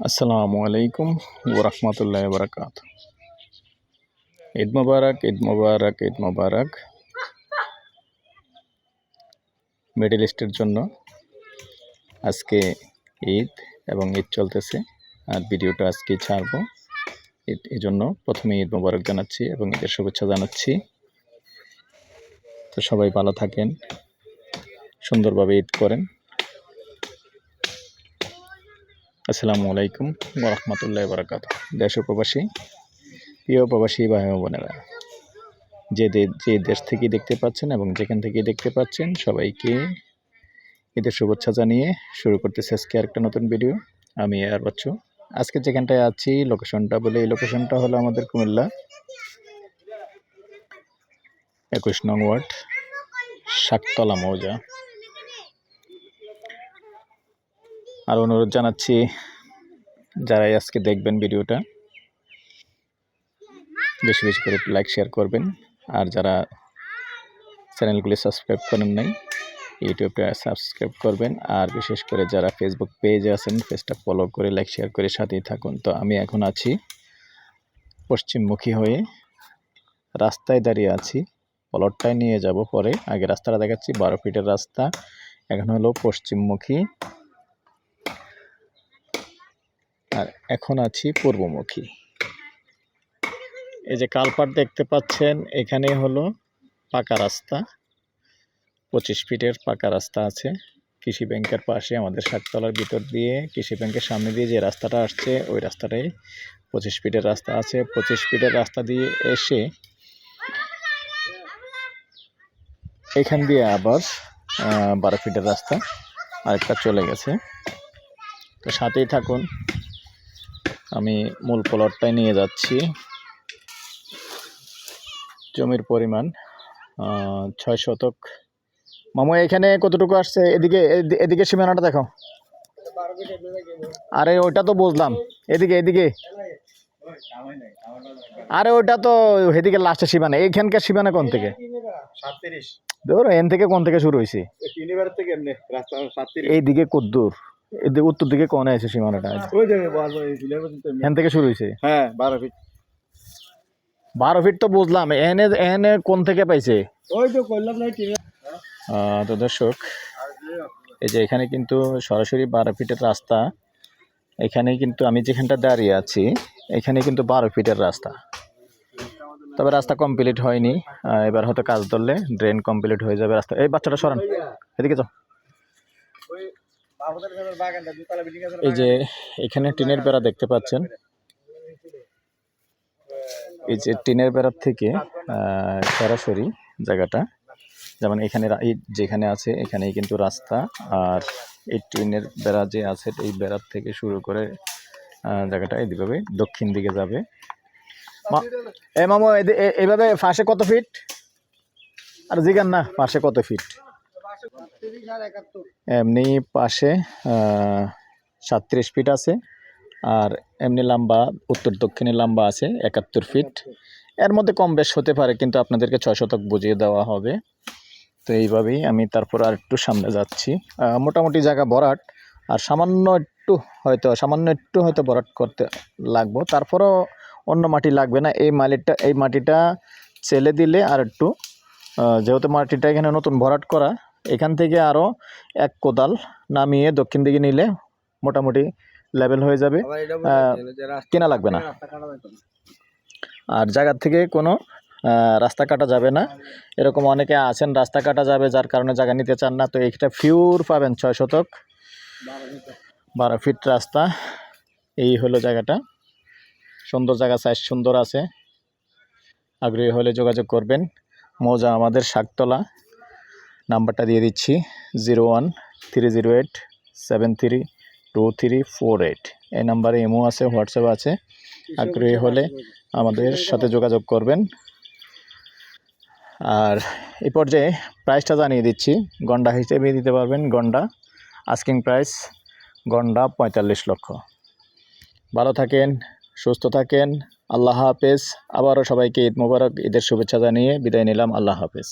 আসসালামু আলাইকুম ওরহমতুল্লাহ বরকাত। ঈদ মুবারক, ঈদ মুবারক, ঈদ মুবারক। মিডল ইস্টের জন্য আজকে ঈদ এবং ঈদ চলতেছে, আর ভিডিওটা আজকে ছাড়বো। এই জন্য প্রথমে ঈদ মুবারক জানাচ্ছি এবং ঈদের শুভেচ্ছা জানাচ্ছি। তো সবাই ভালো থাকেন, সুন্দরভাবে ঈদ করেন। আসসালামু আলাইকুম ওরহমতুল্লাহ বরকাত। দেশ ও প্রবাসী, প্রিয় প্রবাসী ভাই বোনেরা, যে দেশ থেকে দেখতে পাচ্ছেন এবং যেখান থেকে দেখতে পাচ্ছেন, সবাইকে ঈদের শুভেচ্ছা জানিয়ে শুরু করতেছি আজকে আরেকটা নতুন ভিডিও। আমি আর বাচ্চু। আজকে যেখানটায় আছি, লোকেশনটা বলে, এই লোকেশনটা হলো আমাদের কুমিল্লা 21 নং ওয়ার্ড, শাকতলা মৌজা। আর অনুরোধ জানাচ্ছি, যারাই আজকে দেখবেন ভিডিওটা, বেশি বেশি করে লাইক শেয়ার করবেন। আর যারা চ্যানেলগুলি সাবস্ক্রাইব করেন নাই, ইউটিউবটা সাবস্ক্রাইব করবেন। আর বিশেষ করে যারা ফেসবুক পেজে আছেন, পেজটা ফলো করে লাইক শেয়ার করে সাথেই থাকুন। তো আমি এখন আছি পশ্চিমমুখী হয়ে, রাস্তায় দাঁড়িয়ে আছি। পলটটায় নিয়ে যাব পরে, আগে রাস্তাটা দেখাচ্ছি। 12 ফিটের রাস্তা, এখন হলো পশ্চিমমুখী, আর এখন আছি পূর্বমুখী। এই যে কালপাট দেখতে পাচ্ছেন, এখানে হলো পাকা রাস্তা, 25 ফিটের পাকা রাস্তা আছে। কৃষি ব্যাংকের পাশে, আমাদের শাকতলার ভিতর দিয়ে কৃষি ব্যাংকের সামনে দিয়ে যে রাস্তাটা আসছে, ওই রাস্তাটাই 25 ফিটের রাস্তা আছে। 25 ফিটের রাস্তা দিয়ে এসে এখান দিয়ে আবার 12 ফিটের রাস্তা আরেকটা চলে গেছে। তো সাথেই থাকুন, আমি মূল প্লটটায় নিয়ে যাচ্ছি। জমির পরিমাণ 6 শতক। মামু, এখানে কতটুকু আসছে? এদিকে এদিকে সীমানাটা দেখো। আরে ওইটা তো বুঝলাম, এদিকে এদিকে। আরে ওইটা তো এদিকে লাস্টের সীমানা, এইখানকার সীমানা কোন থেকে? ধরো এন থেকে কোন থেকে শুরু হয়েছে? এইদিকে কদ্দূর? এদিকে উত্তর দিকে কোন আছে সীমানাটা? এখান থেকে শুরু হয়েছে। হ্যাঁ, 12 ফিট। 12 ফিট তো বুঝলাম, এনে এনে কোন থেকে পাইছে? ওই তো কইলাম না কি। তো দর্শক, এই যে এখানে কিন্তু সরাসরি 12 ফিটের রাস্তা। এখানে কিন্তু আমি যেখানটা দাঁড়িয়ে আছি, এখানে কিন্তু 12 ফিটের রাস্তা। তবে রাস্তা কমপ্লিট হয়নি, এবার হয়তো কাজ ধরলে ড্রেন কমপ্লিট হয়ে যাবে রাস্তা। এই বাচ্চাটা সরান, এদিকে যাও। এই যে এখানে টিনের বেড়া দেখতে পাচ্ছেন, এই যে টিনের বেড়ার থেকে সরাসরি জায়গাটা, যেমন এখানে যেখানে আছে এখানেই কিন্তু রাস্তা। আর এই টিনের বেড়া যে আছে, এই বেড়ার থেকে শুরু করে জায়গাটা এইভাবে দক্ষিণ দিকে যাবে। মামু, এইভাবে পাশে কত ফিট? আর জিগান না, পাশে কত ফিট? এমনি পাশে 37 ফিট আছে, আর এমনি লম্বা উত্তর দক্ষিণে লম্বা আছে 71 ফিট। এর মধ্যে কম বেশ হতে পারে, কিন্তু আপনাদেরকে 6 শতক বুঝিয়ে দেওয়া হবে। তো এইভাবেই আমি তারপর আর একটু সামনে যাচ্ছি। মোটামুটি জায়গা ভরাট, আর সামান্য একটু হয়তো ভরাট করতে লাগবো। তারপরও অন্য মাটি লাগবে না। এই মাটিটা চেলে দিলে আর একটু, যেহেতু মাটিটা এখানে নতুন ভরাট করা, এখান থেকে আরও 1 কোদাল নামিয়ে দক্ষিণ দিকে নিলে মোটামুটি লেভেল হয়ে যাবে, কেনা লাগবে না। আর জায়গার থেকে কোনো রাস্তা কাটা যাবে না। এরকম অনেকে আছেন রাস্তা কাটা যাবে, যার কারণে জায়গা নিতে চান না। তো এইটা পিওর পাবেন 6 শতক, 12 ফিট রাস্তা। এই হলো জায়গাটা, সুন্দর জায়গা, সাইজ সুন্দর আছে। আগ্রহী হলে যোগাযোগ করবেন। মৌজা আমাদের শাকতলা। নাম্বারটা দিয়ে দিচ্ছি, 01308732348। এই নাম্বারে ইমো আছে, হোয়াটসঅ্যাপ আছে। আগ্রহী হলে আমাদের সাথে যোগাযোগ করবেন। আর এই পর্যায়ে প্রাইসটা জানিয়ে দিচ্ছি, গন্ডা হিসেবে দিতে পারবেন। গন্ডা আস্কিং প্রাইস, গন্ডা 45 লক্ষ। ভালো থাকেন, সুস্থ থাকেন, আল্লাহ হাফেজ। আবারও সবাইকে ঈদ মোবারক, ঈদের শুভেচ্ছা জানিয়ে বিদায় নিলাম। আল্লাহ হাফেজ।